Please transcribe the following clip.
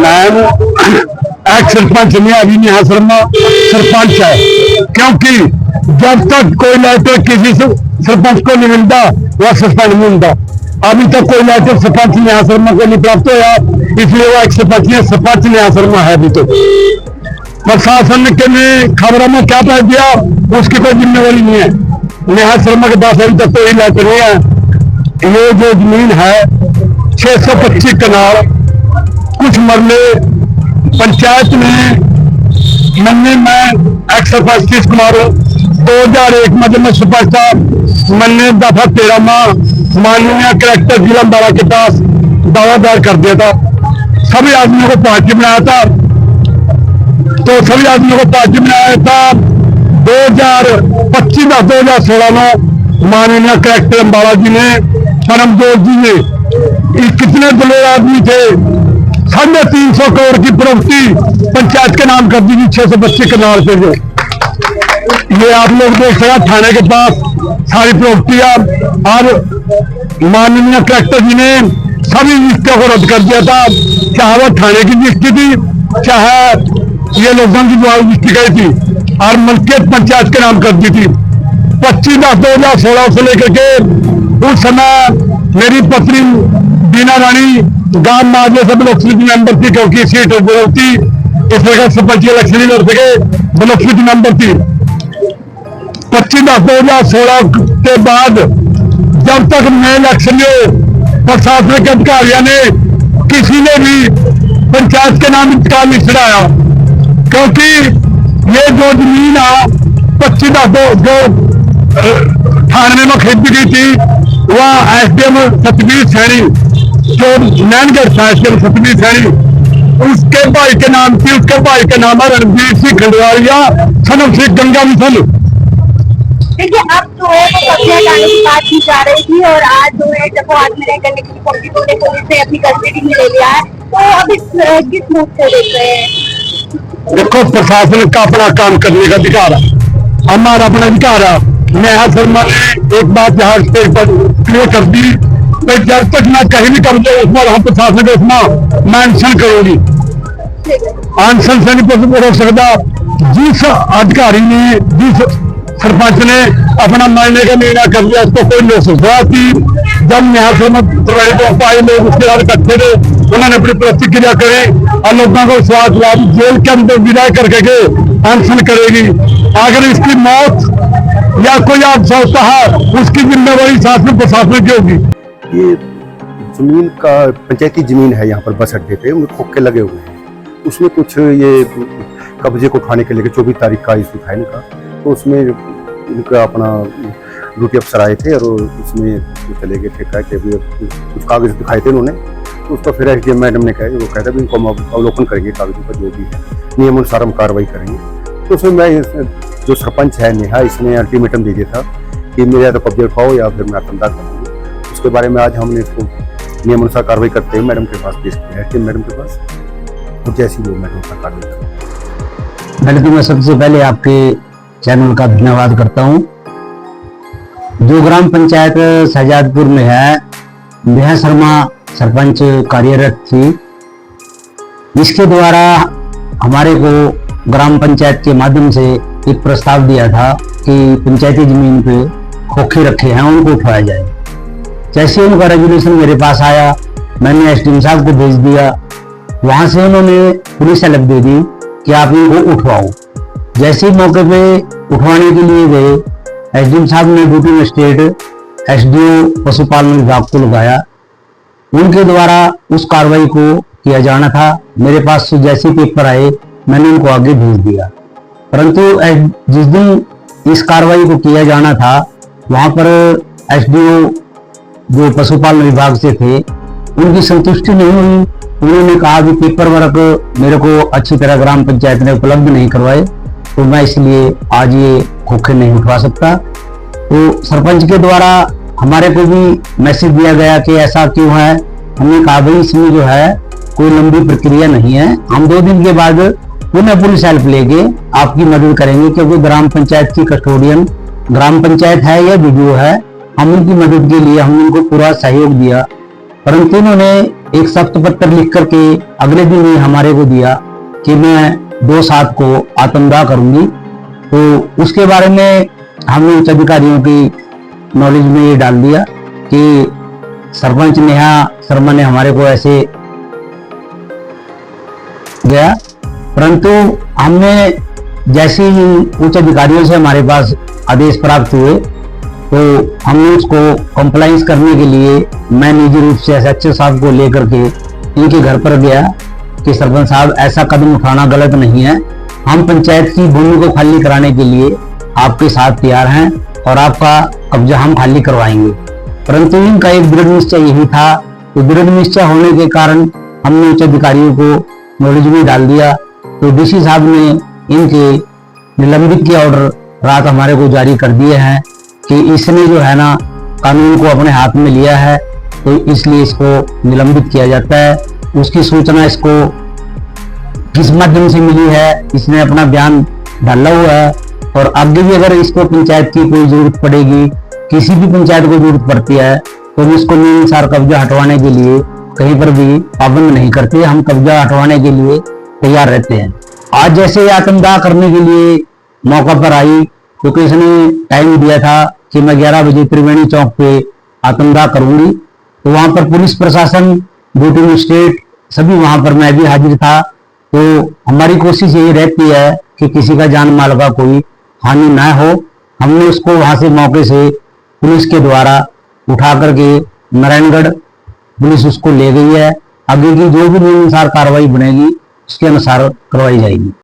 Ma'am x sarpanch ने अभी नेहा शर्मा सरपंच है, क्योंकि जब तक कोई लेटर किसी सरपंच को नहीं मिलता वह सस्पेंड नहीं होता। अभी तक कोई लेटर सरपंच नेहा शर्मा को नहीं प्राप्त हुआ, इसलिए वो एक्स सरपंच नेहा शर्मा है। अभी तो प्रशासन ने खबरों में क्या कह दिया उसकी कोई जिम्मेवारी नहीं है। नेहा शर्मा के पास अभी तक कोई लेटर नहीं है। ये जो जमीन है 625 कनाल कुछ मरले पंचायत में मन्ने में एक्स सरपंच किस कुमार 2001 में जब मैं सरपंच था, मैंने दफा 13 में माननीय कलेक्टर जिला अम्बाला के पास दावा दायर कर दिया था। सभी आदमियों को पार्टी बनाया था, तो सभी आदमियों को पार्टी बनाया था। 2016 में माननीय कलेक्टर अम्बाला जी ने, परमजोत जी ने, कितने दलेर आदमी थे, 350 करोड़ की प्रॉपर्टी पंचायत के नाम कर दी थी 625 कनाल पे। जो ये आप लोग देख सकते थाने के पास सारी प्रॉपर्टियां, और माननीय कलेक्टर जी ने सभी रिश्तों को रद्द कर दिया था, चाहे वो थाने की रजिस्ट्री थी चाहे ये लोगों की रजिस्ट्री गई थी, और मलकियत पंचायत के नाम कर दी थी। 25/10/2016 से लेकर के उस समय मेरी पत्नी बीना रानी गांव माजे से ब्लॉक समिति मेंबर थी, क्योंकि सीट थी इस तरह सरपंच इलेक्शन नहीं लड़ सके, ब्लॉक समिति मेंबर थी। 25/10/2016 के बाद जब तक मैं इलेक्शन में प्रशासनिक अधिकारियों ने किसी ने भी पंचायत के नाम इंतकाल नहीं चढ़ाया, क्योंकि ये जो जमीन 25/10/98 में खरीदी गई थी वह एसडीएम सतबीर सैनी जो नैनगढ़ था, एसडीएम सतबीर सैनी उसके भाई के नाम थी। उसके भाई का नाम है रणवीर सिंह खंडवारिया सनम सिंह गंगा मिसल। देखिए अब जो है वो कब्जा हटाने की बात की जा रही थी, और आज जो है जब वो आत्महत्या करने की कोशिश होने पुलिस ने अपनी कस्टडी में ले लिया है, तो अब इस किस मुख से देख रहे हैं? देखो, प्रशासन का अपना काम करने का अधिकार है, हमारा अपना अधिकार है। नेहा शर्मा ने एक बात यहाँ स्टेज पर क्लियर कर दी, तो जब तक मैं कहीं भी कब्जे उस पर हम प्रशासन को उसमें मैं अनशन करूंगी। अनशन से नहीं रोक सकता। जिस अधिकारी ने, जिस सरपंच ने अपना मारने का निर्णय कर दिया उसको कोई नहीं सोचा कि जब नेहा शर्मा पाए लोग उसके बाद इकट्ठे थे, उन्होंने अपनी प्रतिक्रिया करें और लोगों को विश्वास दिला जेल के अंदर विदाई करके अनशन करेगी। अगर इसकी मौत या कोई हादसा होता है उसकी जिम्मेवारी शासन प्रशासन की होगी। ये जमीन का पंचायती जमीन है, यहाँ पर बस अड्डे पे उनमें खोखे लगे हुए हैं। उसमें कुछ ये कब्जे को उठाने के लिए 24 तारीख का इशू था इनका, तो उसमें इनका अपना ड्यूटी अफसर आए थे और उसमें चले गए थे, कह के कुछ कागज दिखाए थे उन्होंने। तो उसका फिर एसडीएम मैडम ने कहा, वो कहता है इनको हम अवलोकन करेंगे कागजों का जो भी है, नियम अनुसार हम कार्रवाई करेंगे। तो उसमें मैं जो सरपंच है नेहा, इसने अल्टीमेटम दे दिया था कि मेरे या तो कब्जे उठाओ या फिर मैं आत्मदाह करूँगी। उसके बारे में आज हमने इसको नियम अनुसार कार्रवाई करते हुए मैडम के पास पेश किया है, मैडम के पास, तो जैसी वो मैडम अनुसार कार्रवाई करें। पहले तो मैं सबसे पहले आपके चैनल का धन्यवाद करता हूँ। जो ग्राम पंचायत शहजादपुर में है, नेहा शर्मा सरपंच कार्यरत थी, इसके द्वारा हमारे को ग्राम पंचायत के माध्यम से एक प्रस्ताव दिया था कि पंचायती जमीन पे खोखे रखे हैं उनको उठाया जाए। जैसे उनका रेजुलेशन मेरे पास आया, मैंने एसडीएम साहब को भेज दिया, वहां से उन्होंने पुलिस से लिख दे दी कि आप इनको उठवाओ। जैसे ही मौके पे उठवाने के लिए गए, एसडीएम साहब ने ड्यूटी मजिस्ट्रेट एसडीओ पशुपालन विभाग को लगाया। उनके द्वारा उस कार्रवाई को किया जाना था। मेरे पास जैसे पेपर आए मैंने उनको आगे भेज दिया, परंतु जिस दिन इस कार्रवाई को किया जाना था वहां पर एसडीओ जो पशुपालन विभाग से थे उनकी संतुष्टि नहीं हुई। उन्होंने कहा कि पेपर वर्क मेरे को अच्छी तरह ग्राम पंचायत ने उपलब्ध नहीं करवाए, तो मैं इसलिए आज ये खोखे नहीं उठवा सकता। तो सरपंच के द्वारा हमारे को भी मैसेज दिया गया कि ऐसा क्यों है। हमने कहा भाई इसमें जो है कोई लंबी प्रक्रिया नहीं है, हम 2 दिन के बाद पुनः पुलिस हेल्प लेके आपकी मदद करेंगे, क्योंकि ग्राम पंचायत की कस्टोडियन ग्राम पंचायत है या वीडियो है, हम उनकी मदद के लिए हमने उनको पूरा सहयोग दिया। परंतु उन्होंने एक सख्त पत्र लिख करके अगले दिन ही हमारे को दिया कि मैं 2/7 को आत्मदाह करूंगी। तो उसके बारे में हमने उच्च अधिकारियों की नॉलेज में ये डाल दिया कि सरपंच नेहा शर्मा ने हमारे को ऐसे गया, परंतु हमने जैसे ही उच्च अधिकारियों से हमारे पास आदेश प्राप्त हुए तो हमने उसको कंप्लाइंस करने के लिए मैं निजी रूप से एसएचओ साहब को लेकर के इनके घर पर गया कि सरपंच साहब ऐसा कदम उठाना गलत नहीं है, हम पंचायत की भूमि को खाली कराने के लिए आपके साथ तैयार हैं और आपका कब्जा हम खाली करवाएंगे। परंतु इनका एक दृढ़ निश्चय यही था, तो दृढ़ निश्चय होने के कारण हमने उच्च अधिकारियों को नॉलेज में डाल दिया। तो डीसी साहब ने इनके निलंबित के ऑर्डर रात हमारे को जारी कर दिए हैं कि इसने जो है ना कानून को अपने हाथ में लिया है, तो इसलिए इसको निलंबित किया जाता है। उसकी सूचना इसको किस माध्यम से मिली है, इसने अपना बयान डाला हुआ है और आगे भी अगर इसको पंचायत की कोई जरूरत पड़ेगी, किसी भी पंचायत को जरूरत पड़ती है, तो हम इसको नियमानुसार कब्जा हटवाने के लिए कहीं पर भी पाबंद नहीं करते, हम कब्जा हटवाने के लिए तैयार रहते हैं। आज जैसे आत्मदाह करने के लिए मौका पर आई, क्योंकि इसने टाइम दिया था कि मैं 11 बजे त्रिवेणी चौक पे आत्मदाह करूंगी, तो वहां पर पुलिस प्रशासन, ड्यूटी मजिस्ट्रेट सभी वहां पर मैं भी हाजिर था। तो हमारी कोशिश यही रहती है कि किसी का जान माल का कोई हानि ना हो। हमने उसको वहां से मौके से पुलिस के द्वारा उठा करके नारायणगढ़ पुलिस उसको ले गई है। आगे की जो भी नियमानुसार कार्रवाई बनेगी उसके अनुसार करवाई जाएगी।